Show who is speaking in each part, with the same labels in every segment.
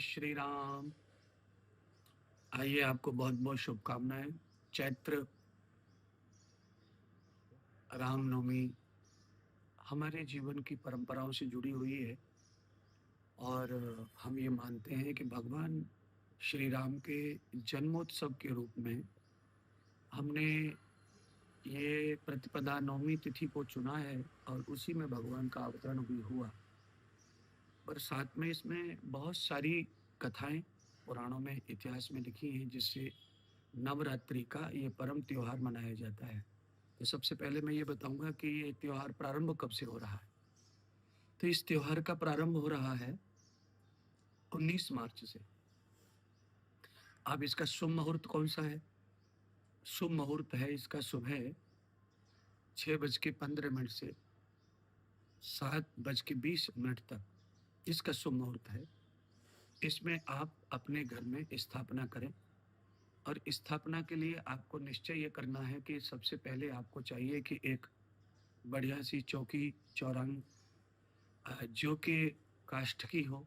Speaker 1: श्री राम। आइए, आपको बहुत बहुत शुभकामनाएं। चैत्र रामनवमी हमारे जीवन की परंपराओं से जुड़ी हुई है और हम ये मानते हैं कि भगवान श्री राम के जन्मोत्सव के रूप में हमने ये प्रतिपदा नवमी तिथि को चुना है और उसी में भगवान का अवतरण भी हुआ। पर साथ में इसमें बहुत सारी कथाएं पुराणों में, इतिहास में लिखी हैं, जिससे नवरात्रि का ये परम त्योहार मनाया जाता है। तो सबसे पहले मैं ये बताऊंगा कि ये त्योहार प्रारंभ कब से हो रहा है। तो इस त्योहार का प्रारंभ हो रहा है 19 मार्च से। अब इसका शुभ मुहूर्त कौन सा है? शुभ मुहूर्त है इसका सुबह 6:15 से 7:20 तक इसका शुभ मुहूर्त है। इसमें आप अपने घर में स्थापना करें और स्थापना के लिए आपको निश्चय ये करना है कि सबसे पहले आपको चाहिए कि एक बढ़िया सी चौकी चौरंग, जो कि काष्ठ की हो,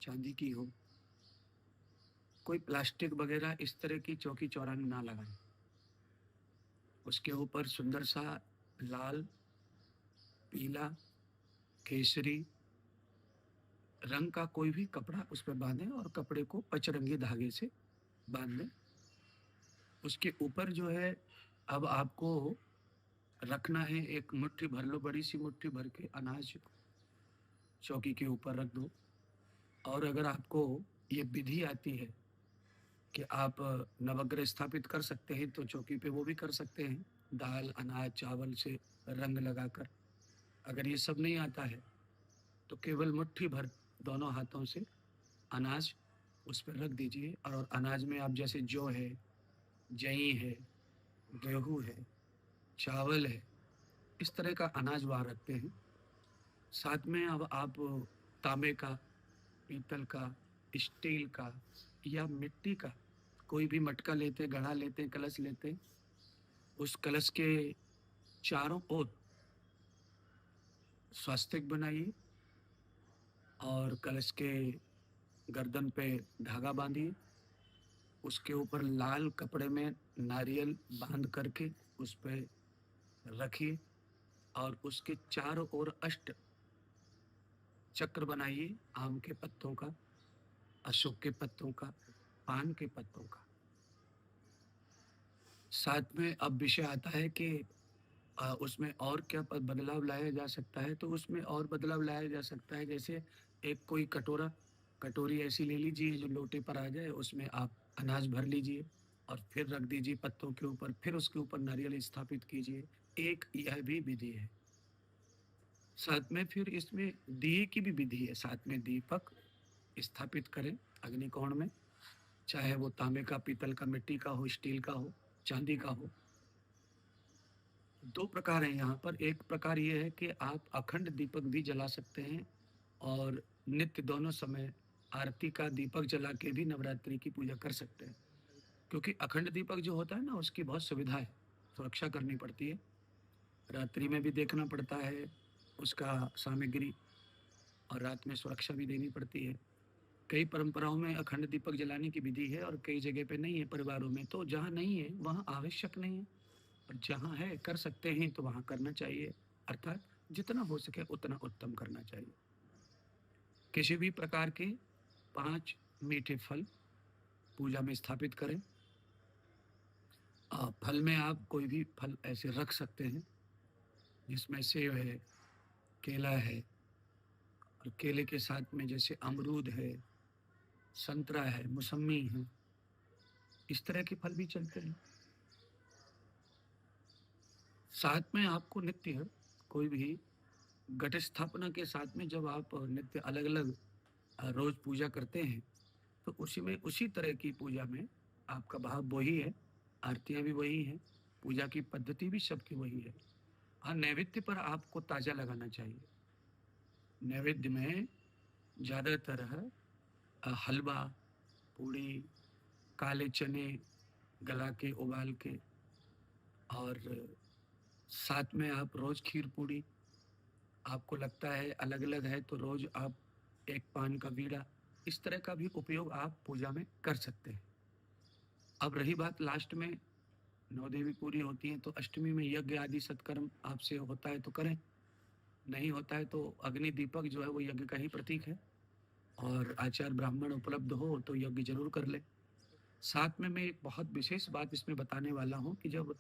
Speaker 1: चांदी की हो। कोई प्लास्टिक वगैरह इस तरह की चौकी चौरंग ना लगाएं। उसके ऊपर सुंदर सा लाल, पीला, केसरी रंग का कोई भी कपड़ा उस पर बांधें और कपड़े को पचरंगी धागे से बांध दें। उसके ऊपर जो है, अब आपको रखना है एक मुट्ठी भर लो, बड़ी सी मुट्ठी भर के अनाज चौकी के ऊपर रख दो। और अगर आपको ये विधि आती है कि आप नवग्रह स्थापित कर सकते हैं तो चौकी पे वो भी कर सकते हैं, दाल, अनाज, चावल से रंग लगाकर। अगर ये सब नहीं आता है तो केवल मुट्ठी भर दोनों हाथों से अनाज उस पर रख दीजिए। और अनाज में आप जैसे जौ है, जई है, गेहूं है, चावल है, इस तरह का अनाज वहां रखते हैं। साथ में अब आप तांबे का, पीतल का, स्टील का या मिट्टी का कोई भी मटका लेते, घड़ा लेते, कलश लेते। उस कलश के चारों ओर स्वास्तिक बनाइए और कलश के गर्दन पे धागा बांधिए। उसके ऊपर लाल कपड़े में नारियल बांध करके उस पे रखिए और उसके चारों ओर अष्ट चक्र बनाइए, आम के पत्तों का, अशोक के पत्तों का, पान के पत्तों का। साथ में अब विषय आता है कि उसमें और क्या बदलाव लाया जा सकता है। तो उसमें और बदलाव लाया जा सकता है, जैसे एक कोई कटोरी ऐसी ले लीजिए जो लोटे पर आ जाए, उसमें आप अनाज भर लीजिए और फिर रख दीजिए पत्तों के ऊपर, फिर उसके ऊपर नारियल स्थापित कीजिए। एक यह भी विधि है। साथ में फिर इसमें दिए की भी विधि है। साथ में दीपक स्थापित करें अग्निकोण में, चाहे वो तांबे का, पीतल का, मिट्टी का हो, स्टील का हो, चांदी का हो। दो प्रकार हैं यहाँ पर। एक प्रकार ये है कि आप अखंड दीपक भी जला सकते हैं और नित्य दोनों समय आरती का दीपक जला के भी नवरात्रि की पूजा कर सकते हैं। क्योंकि अखंड दीपक जो होता है ना, उसकी बहुत सुविधा है, सुरक्षा करनी पड़ती है, रात्रि में भी देखना पड़ता है उसका सामग्री, और रात में सुरक्षा भी देनी पड़ती है। कई परंपराओं में अखंड दीपक जलाने की विधि है और कई जगह पे नहीं है परिवारों में। तो जहाँ नहीं है वहाँ आवश्यक नहीं है, और जहाँ है कर सकते हैं तो वहाँ करना चाहिए। अर्थात जितना हो सके उतना उत्तम करना चाहिए। किसी भी प्रकार के 5 मीठे फल पूजा में स्थापित करें। फल में आप कोई भी फल ऐसे रख सकते हैं जिसमें सेब है, केला है, और केले के साथ में जैसे अमरूद है, संतरा है, मौसम्मी है, इस तरह के फल भी चलते हैं। साथ में आपको नित्य कोई भी घट स्थापना के साथ में जब आप नित्य अलग अलग रोज पूजा करते हैं तो उसी में, उसी तरह की पूजा में आपका भाव वही है, आरतियां भी वही हैं, पूजा की पद्धति भी सबकी वही है। हाँ, नैवेद्य पर आपको ताजा लगाना चाहिए। नैवेद्य में ज्यादातर हलवा, पूड़ी, काले चने गला के उबाल के, और साथ में आप रोज खीर पूड़ी, आपको लगता है अलग अलग है तो रोज आप एक पान का बीड़ा इस तरह का भी उपयोग आप पूजा में कर सकते हैं। अब रही बात लास्ट में, 9 देवी पूरी होती हैं तो अष्टमी में यज्ञ आदि सत्कर्म आपसे होता है तो करें, नहीं होता है तो अग्नि दीपक जो है वो यज्ञ का ही प्रतीक है, और आचार्य ब्राह्मण उपलब्ध हो तो यज्ञ जरूर कर ले। साथ में मैं एक बहुत विशेष बात इसमें बताने वाला हूँ कि जब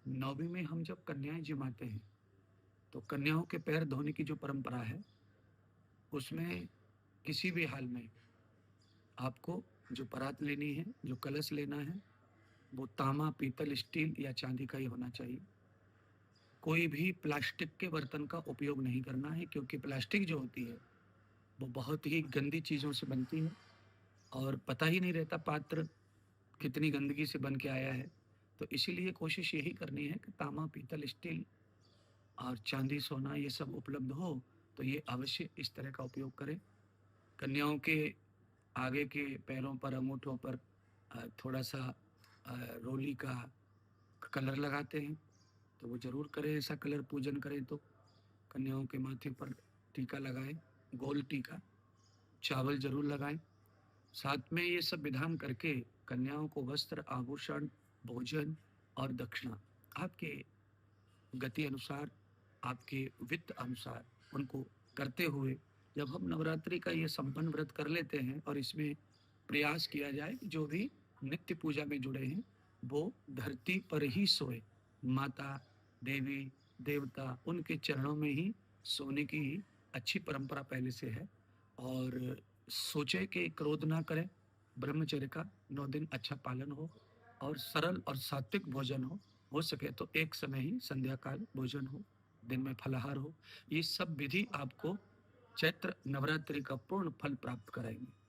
Speaker 1: नौवीं में हम जब कन्याएं जिमाते हैं तो कन्याओं के पैर धोने की जो परंपरा है उसमें किसी भी हाल में आपको जो परात लेनी है, जो कलश लेना है, वो तांबा, पीतल, स्टील या चांदी का ही होना चाहिए। कोई भी प्लास्टिक के बर्तन का उपयोग नहीं करना है, क्योंकि प्लास्टिक जो होती है वो बहुत ही गंदी चीज़ों से बनती है और पता ही नहीं रहता पात्र कितनी गंदगी से बन के आया है। तो इसीलिए कोशिश यही करनी है कि तांबा, पीतल, स्टील और चांदी, सोना ये सब उपलब्ध हो तो ये अवश्य इस तरह का उपयोग करें। कन्याओं के आगे के पैरों पर, अंगूठों पर थोड़ा-सा रोली का कलर लगाते हैं, तो वो ज़रूर करें, ऐसा कलर पूजन करें तो। कन्याओं के माथे पर टीका लगाएँ, गोल टीका, चावल ज़रूर लगाएँ। साथ में ये सब विधान करके कन्याओं को वस्त्र, आभूषण, भोजन और दक्षिणा आपके गति अनुसार, आपके वित्त अनुसार उनको करते हुए जब हम नवरात्रि का ये संपन्न व्रत कर लेते हैं और इसमें प्रयास किया जाए कि जो भी नित्य पूजा में जुड़े हैं वो धरती पर ही सोए, माता, देवी, देवता उनके चरणों में ही सोने की ही अच्छी परंपरा पहले से है। और सोचे कि क्रोध ना करें, ब्रह्मचर्य का 9 दिन अच्छा पालन हो और सरल और सात्विक भोजन हो सके तो एक समय ही संध्या काल भोजन हो, दिन में फलाहार हो। ये सब विधि आपको चैत्र नवरात्रि का पूर्ण फल प्राप्त कराएंगे।